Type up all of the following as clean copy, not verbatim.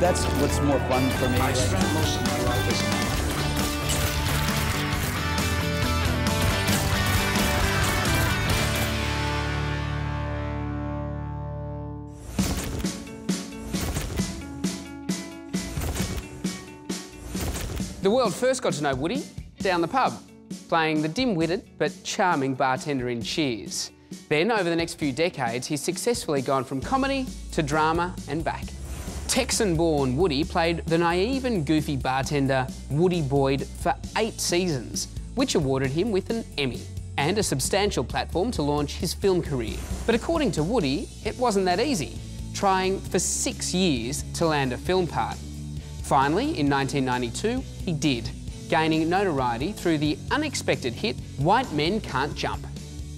that's what's more fun for me. I spent most of my life as an actor. The world first got to know Woody down the pub, playing the dim-witted but charming bartender in Cheers. Then, over the next few decades, he's successfully gone from comedy to drama and back. Texan-born Woody played the naive and goofy bartender Woody Boyd for 8 seasons, which awarded him with an Emmy and a substantial platform to launch his film career. But according to Woody, it wasn't that easy, trying for 6 years to land a film part. Finally, in 1992, he did, gaining notoriety through the unexpected hit White Men Can't Jump.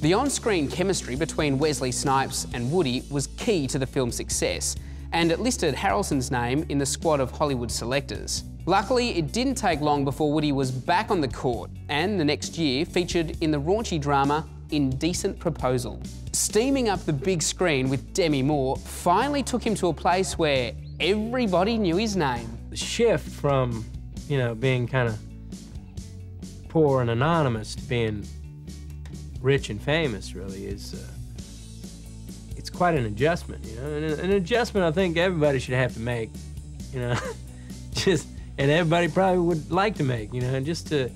The on-screen chemistry between Wesley Snipes and Woody was key to the film's success, and it listed Harrelson's name in the squad of Hollywood selectors. Luckily, it didn't take long before Woody was back on the court, and the next year featured in the raunchy drama Indecent Proposal. Steaming up the big screen with Demi Moore finally took him to a place where everybody knew his name. The shift from, you know, being kind of poor and anonymous to being rich and famous really is, it's quite an adjustment, you know, and an adjustment I think everybody should have to make, you know, and everybody probably would like to make, you know, just to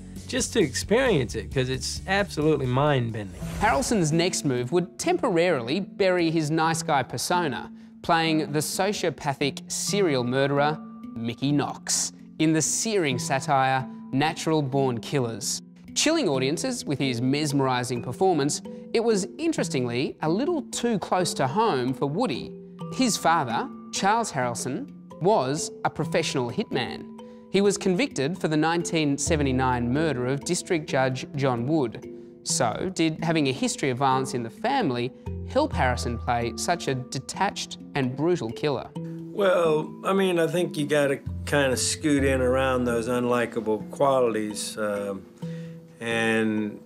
experience it, because it's absolutely mind-bending. Harrelson's next move would temporarily bury his nice guy persona, playing the sociopathic serial murderer Mickey Knox in the searing satire Natural Born Killers. Chilling audiences with his mesmerising performance, it was, interestingly, a little too close to home for Woody. His father, Charles Harrelson, was a professional hitman. He was convicted for the 1979 murder of District Judge John Wood. So, did having a history of violence in the family help Harrelson play such a detached and brutal killer? Well, I mean, I think you got to kind of scoot in around those unlikable qualities and,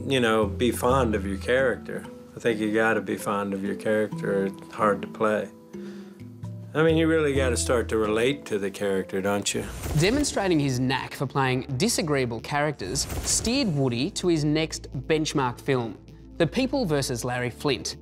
you know, be fond of your character. I think you got to be fond of your character. It's hard to play. I mean, you really got to start to relate to the character, don't you? Demonstrating his knack for playing disagreeable characters steered Woody to his next benchmark film, The People vs. Larry Flynt.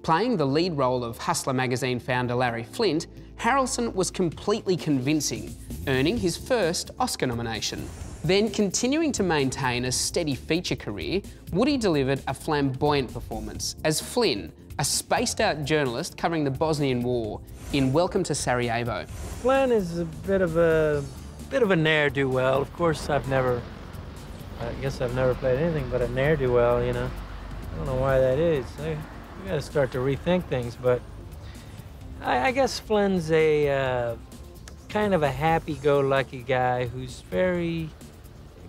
Playing the lead role of Hustler magazine founder Larry Flynt, Harrelson was completely convincing, earning his first Oscar nomination. Then, continuing to maintain a steady feature career, Woody delivered a flamboyant performance as Flynn, a spaced-out journalist covering the Bosnian War in Welcome to Sarajevo. Flynn is a bit of a ne'er-do-well. Of course, I guess I've never played anything but a ne'er-do-well, you know. I don't know why that is. We gotta start to rethink things, but I guess Flynn's a kind of a happy-go-lucky guy who's very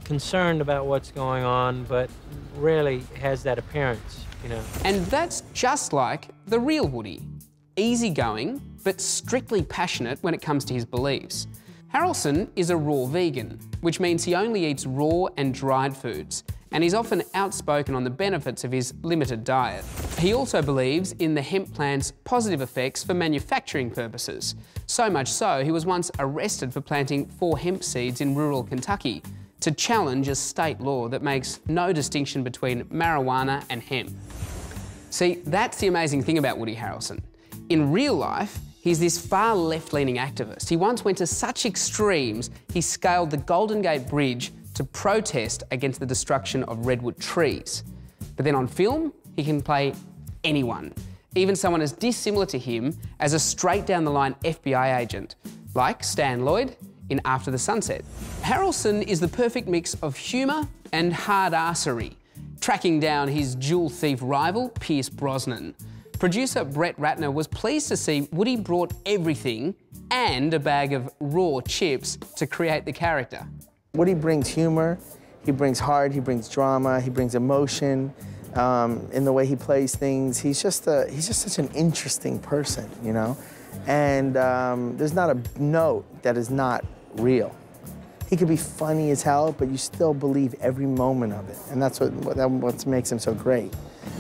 concerned about what's going on, but rarely has that appearance, you know. And that's just like the real Woody. Easygoing, but strictly passionate when it comes to his beliefs. Harrelson is a raw vegan, which means he only eats raw and dried foods, and he's often outspoken on the benefits of his limited diet. He also believes in the hemp plant's positive effects for manufacturing purposes. So much so, he was once arrested for planting 4 hemp seeds in rural Kentucky to challenge a state law that makes no distinction between marijuana and hemp. See, that's the amazing thing about Woody Harrelson. In real life, he's this far left-leaning activist. He once went to such extremes, he scaled the Golden Gate Bridge to protest against the destruction of redwood trees. But then on film, he can play anyone, even someone as dissimilar to him as a straight-down-the-line FBI agent, like Stan Lloyd in After the Sunset. Harrelson is the perfect mix of humour and hard-arsery, tracking down his jewel-thief rival, Pierce Brosnan. Producer Brett Ratner was pleased to see Woody brought everything and a bag of raw chips to create the character. Woody brings humor, he brings heart, he brings drama, he brings emotion in the way he plays things. He's just such an interesting person, you know? And there's not a note that is not real. He could be funny as hell, but you still believe every moment of it. And that's what makes him so great.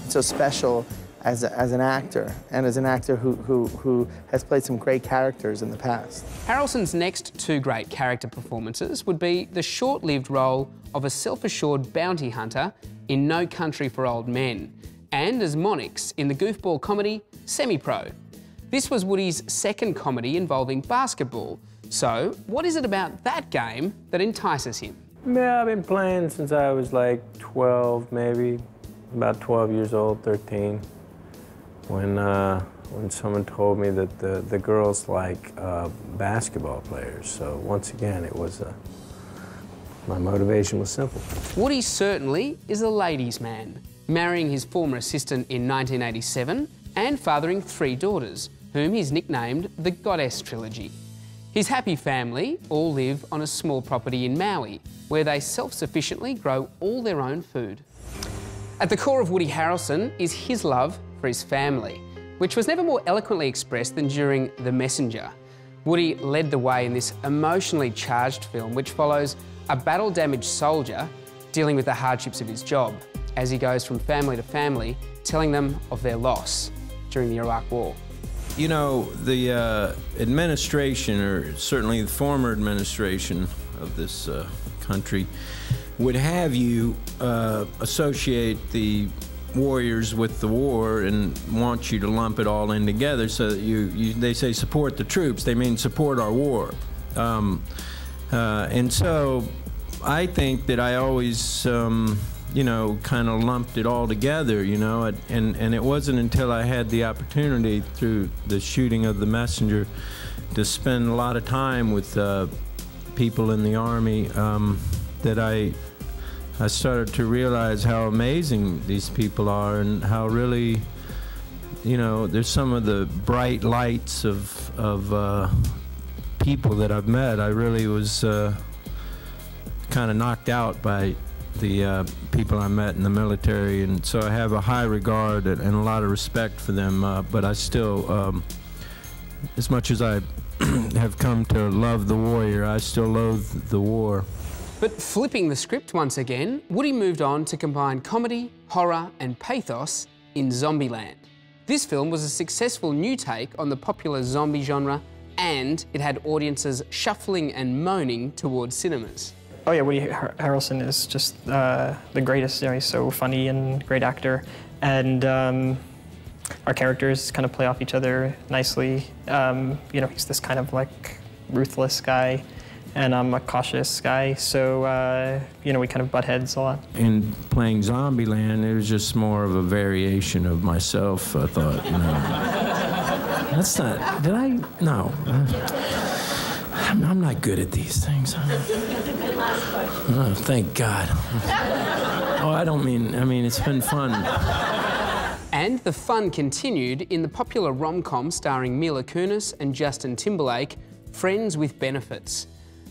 It's so special as an actor, and as an actor who has played some great characters in the past. Harrelson's next two great character performances would be the short-lived role of a self-assured bounty hunter in No Country for Old Men, and as Monix in the goofball comedy Semi-Pro. This was Woody's second comedy involving basketball, so what is it about that game that entices him? Yeah, I've been playing since I was like 12, maybe, about 12 years old, 13. When someone told me that the girls like basketball players. So once again, it was my motivation was simple. Woody certainly is a ladies' man, marrying his former assistant in 1987 and fathering 3 daughters, whom he's nicknamed the Goddess Trilogy. His happy family all live on a small property in Maui, where they self-sufficiently grow all their own food. At the core of Woody Harrelson is his love for his family, which was never more eloquently expressed than during The Messenger. Woody led the way in this emotionally charged film, which follows a battle-damaged soldier dealing with the hardships of his job as he goes from family to family, telling them of their loss during the Iraq War. You know, the administration, or certainly the former administration of this country, would have you associate the warriors with the war and want you to lump it all in together so that they say support the troops, they mean support our war. And so I think that I always, you know, kind of lumped it all together, you know, and it wasn't until I had the opportunity through the shooting of The Messenger to spend a lot of time with people in the Army that I started to realize how amazing these people are and how really, you know, there's some of the bright lights of people that I've met. I really was kind of knocked out by the people I met in the military, and so I have a high regard and a lot of respect for them, but I still, as much as I have come to love the warrior, I still loathe the war. But flipping the script once again, Woody moved on to combine comedy, horror and pathos in Zombieland. This film was a successful new take on the popular zombie genre, and it had audiences shuffling and moaning towards cinemas. Oh yeah, Woody Harrelson is just the greatest. You know, he's so funny and great actor, and our characters kind of play off each other nicely. You know, he's this kind of like ruthless guy, and I'm a cautious guy, so you know, we kind of butt heads a lot. In playing Zombieland, it was just more of a variation of myself, I thought, you know. That's not, did I? No. I'm not good at these things. Oh, thank God. Oh, I mean, it's been fun. And the fun continued in the popular rom-com starring Mila Kunis and Justin Timberlake, Friends with Benefits.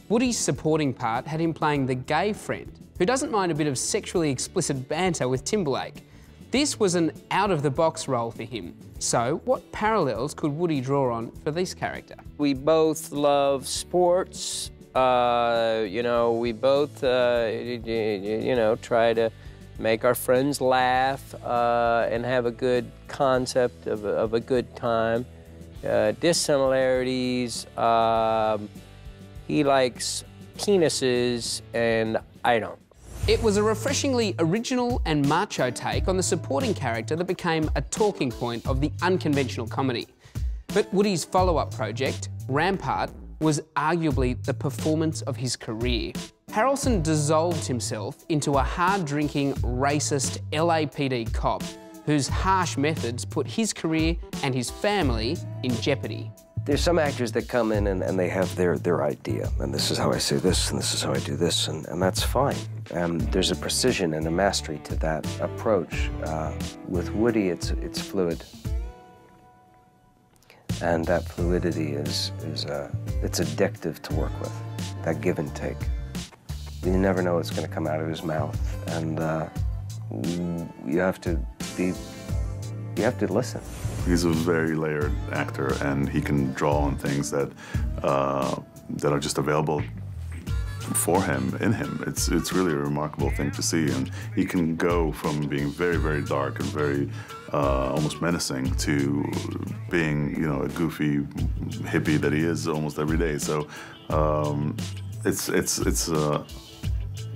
Woody's supporting part had him playing the gay friend, who doesn't mind a bit of sexually explicit banter with Timberlake. This was an out-of-the-box role for him. So, what parallels could Woody draw on for this character? We both love sports. You know, we both, you know, try to make our friends laugh and have a good concept of a good time. Dissimilarities, he likes penises and I don't. It was a refreshingly original and macho take on the supporting character that became a talking point of the unconventional comedy. But Woody's follow-up project, Rampart, was arguably the performance of his career. Harrelson dissolved himself into a hard-drinking, racist LAPD cop whose harsh methods put his career and his family in jeopardy. There's some actors that come in and they have their idea, and this is how I say this, and this is how I do this, and that's fine. There's a precision and a mastery to that approach. With Woody, it's fluid. And that fluidity it's addictive to work with, that give and take. You never know what's going to come out of his mouth, and you have to listen. He's a very layered actor, and he can draw on things that are just available for him, in him. It's really a remarkable thing to see, and he can go from being very, very dark and very almost menacing to being, you know, a goofy hippie that he is almost every day. So it's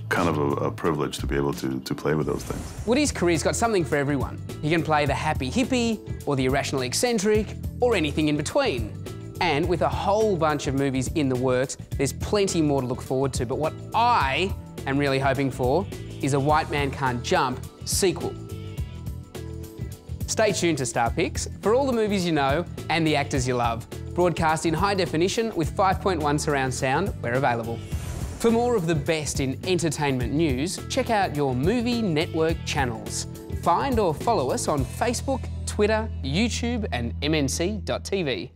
kind of a privilege to be able to play with those things. Woody's career's got something for everyone. He can play the happy hippie, or the irrational eccentric, or anything in between. And with a whole bunch of movies in the works, there's plenty more to look forward to. But what I am really hoping for is a White Man Can't Jump sequel. Stay tuned to Star Picks for all the movies you know and the actors you love. Broadcast in high definition with 5.1 surround sound where available. For more of the best in entertainment news, check out your movie network channels. Find or follow us on Facebook, Twitter, YouTube and MNC.TV.